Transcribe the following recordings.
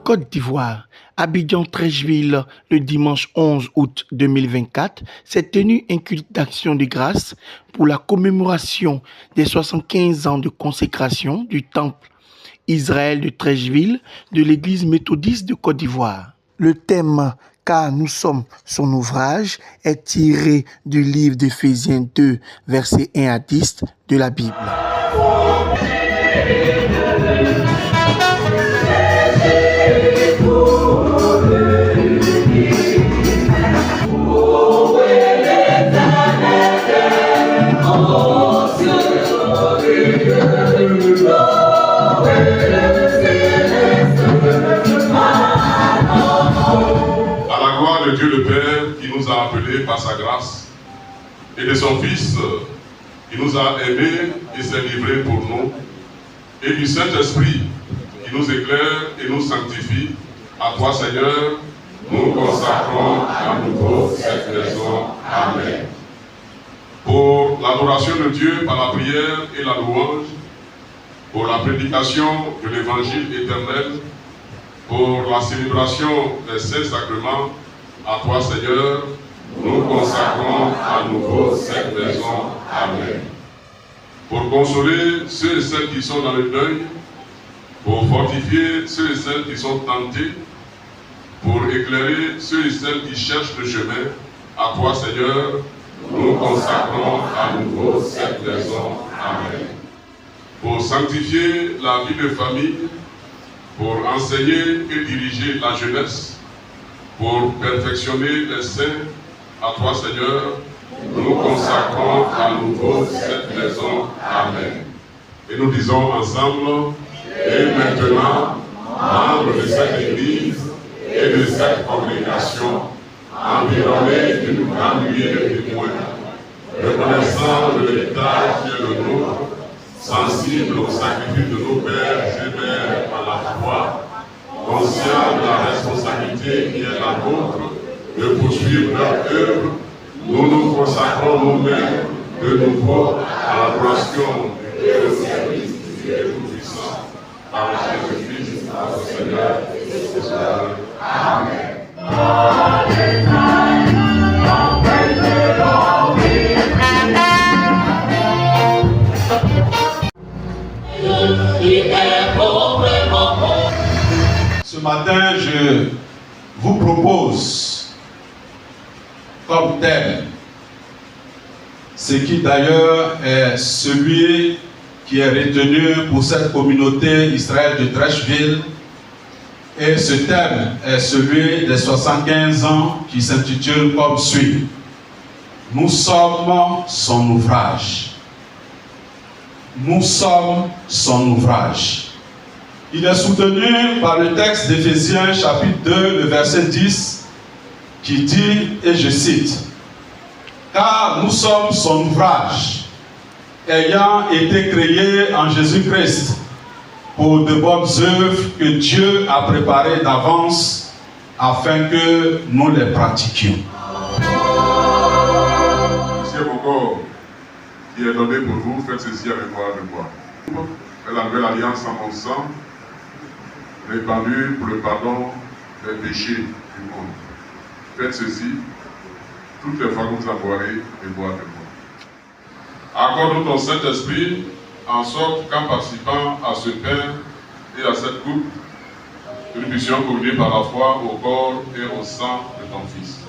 Côte d'Ivoire, Abidjan-Treichville, le dimanche 11 août 2024, s'est tenu un culte d'action de grâce pour la commémoration des 75 ans de consécration du temple Israël de Treichville de l'église méthodiste de Côte d'Ivoire. Le thème « Car nous sommes son ouvrage » est tiré du livre d'Éphésiens 2, versets 1 à 10 de la Bible. De Dieu le Père qui nous a appelés par sa grâce et de son Fils qui nous a aimés et s'est livré pour nous, et du Saint-Esprit qui nous éclaire et nous sanctifie. À toi Seigneur, nous consacrons à nouveau cette maison. Amen. Pour l'adoration de Dieu par la prière et la louange, pour la prédication de l'évangile éternel, pour la célébration des saints sacrements, à toi, Seigneur, nous consacrons à nouveau cette maison. Amen. Pour consoler ceux et celles qui sont dans le deuil, pour fortifier ceux et celles qui sont tentés, pour éclairer ceux et celles qui cherchent le chemin, à toi, Seigneur, nous consacrons à nouveau cette maison. Amen. Pour sanctifier la vie de famille, pour enseigner et diriger la jeunesse, pour perfectionner les saints, à toi Seigneur, nous consacrons à nouveau cette maison. Amen. Et nous disons ensemble, et maintenant, membres de cette Église et de cette congrégation, environnés d'une grande nuée de témoins, reconnaissant de l'héritage qui est le nôtre, sensibles au sacrifice de nos pères et mères à la foi, conscients de la responsabilité qui est la nôtre de poursuivre leur œuvre, nous nous consacrons nous-mêmes de nouveau à l'adoration et au service du Dieu Tout-Puissant. Par Jésus-Christ, notre Seigneur et Sauveur. Amen. Ce matin, je vous propose comme thème, ce qui d'ailleurs est celui qui est retenu pour cette communauté Israël de Treichville, et ce thème est celui des 75 ans qui s'intitule comme suit. Nous sommes son ouvrage. Nous sommes son ouvrage. Il est soutenu par le texte d'Éphésiens chapitre 2, le verset 10, qui dit, et je cite, « Car nous sommes son ouvrage, ayant été créés en Jésus-Christ pour de bonnes œuvres que Dieu a préparées d'avance afin que nous les pratiquions. » C'est mon corps qui est donné pour vous, faites ceci avec moi de moi. C'est la nouvelle alliance en mon sang, répandu pour le pardon des péchés du monde. Faites ceci toutes les fois que vous en boirez et boire de moi. Accorde-nous ton Saint-Esprit, en sorte qu'en participant à ce pain et à cette coupe, que nous puissions communier par la foi au corps et au sang de ton Fils.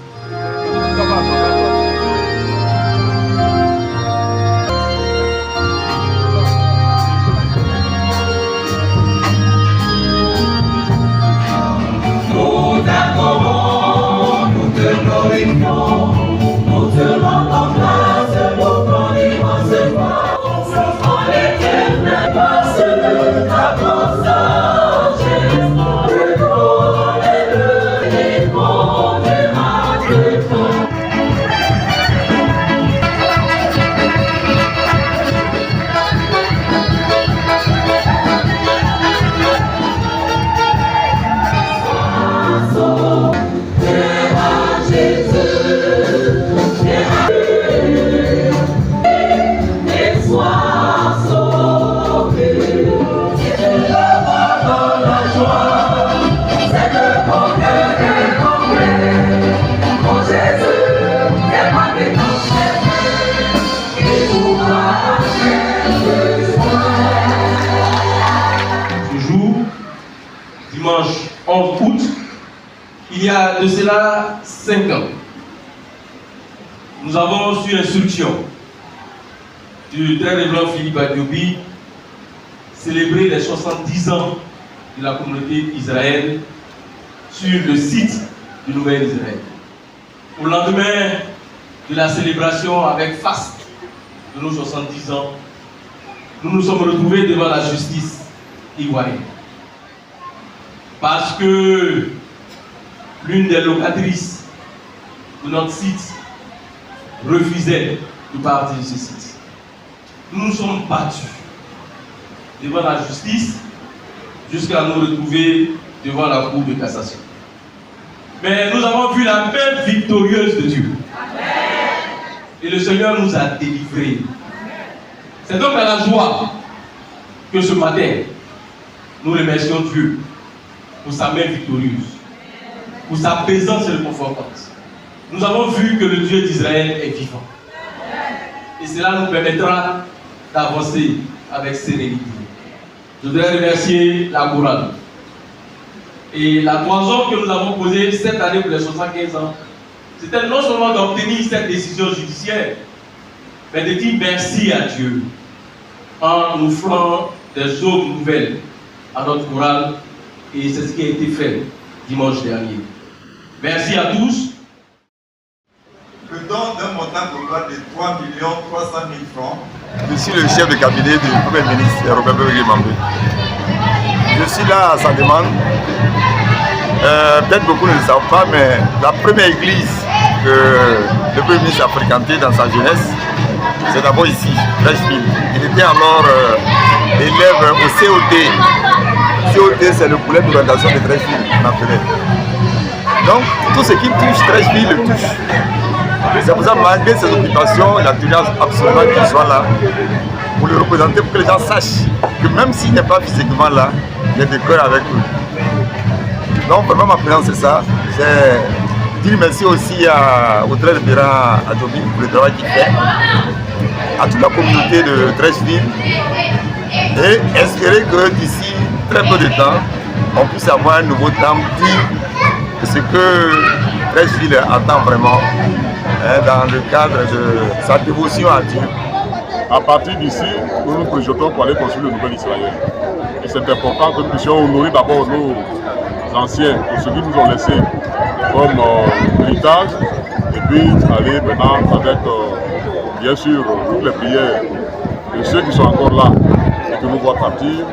dimanche 11 août, il y a de cela 5 ans. Nous avons, sur instruction du très révérend Philippe Adiobi, célébré les 70 ans de la communauté Israël sur le site du Nouvel Israël. Au lendemain de la célébration avec faste de nos 70 ans, nous nous sommes retrouvés devant la justice ivoirienne. Parce que l'une des locatrices de notre site refusait de partir de ce site. Nous nous sommes battus devant la justice jusqu'à nous retrouver devant la cour de cassation. Mais nous avons vu la main victorieuse de Dieu. Et le Seigneur nous a délivrés. C'est donc à la joie que ce matin, nous remercions Dieu pour sa main victorieuse, pour sa présence réconfortante. Nous avons vu que le Dieu d'Israël est vivant. Et cela nous permettra d'avancer avec sérénité. Je voudrais remercier la chorale. Et la toison que nous avons posée cette année pour les 75 ans, c'était non seulement d'obtenir cette décision judiciaire, mais de dire merci à Dieu en offrant des aubes nouvelles à notre chorale. Et c'est ce qui a été fait dimanche dernier. Merci à tous. Le don d'un montant total de 3 300 000 francs. Je suis le chef de cabinet du Premier ministre Robert Mambé. Je suis là à sa demande. Peut-être beaucoup ne le savent pas, mais la première église que le Premier ministre a fréquentée dans sa jeunesse, c'est d'abord ici, Trècheville. Il était alors élève au COT. COT, c'est le poulet d'orientation de Trècheville, on appelait. Donc, tout ce qui touche Trècheville le touche. C'est pour ça, malgré ses occupations, il a tenu absolument qu'il soit là pour le représenter, pour que les gens sachent que même s'il n'est pas physiquement là, il est de cœur avec eux. Donc, vraiment, ma présence, c'est ça. C'est dire merci aussi au très révérend Adiobi pour le travail qu'il fait, à toute la communauté de Trècheville, et espérer que d'ici très peu de temps, on puisse avoir un nouveau temps digne de ce que Trècheville attend vraiment dans le cadre de sa dévotion à Dieu. À partir d'ici, nous nous projetons pour aller construire le nouvel Israël. Et c'est important que nous puissions honorer d'abord nos anciens, pour ceux qui nous ont laissé comme héritage, et puis aller maintenant avec, bien sûr, toutes les prières de ceux qui sont encore là et que nous voient partir,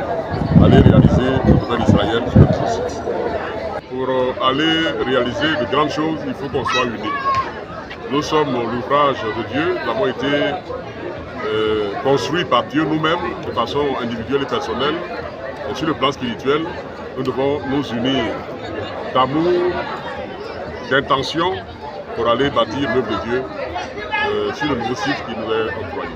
aller réaliser le nouvel Israël sur notre site. Pour aller réaliser de grandes choses, il faut qu'on soit unis. Nous sommes l'ouvrage de Dieu, nous avons été construits par Dieu nous-mêmes, de façon individuelle et personnelle. Et sur le plan spirituel, nous devons nous unir d'amour, d'intention pour aller bâtir l'œuvre de Dieu sur le nouveau site qui nous est octroyé.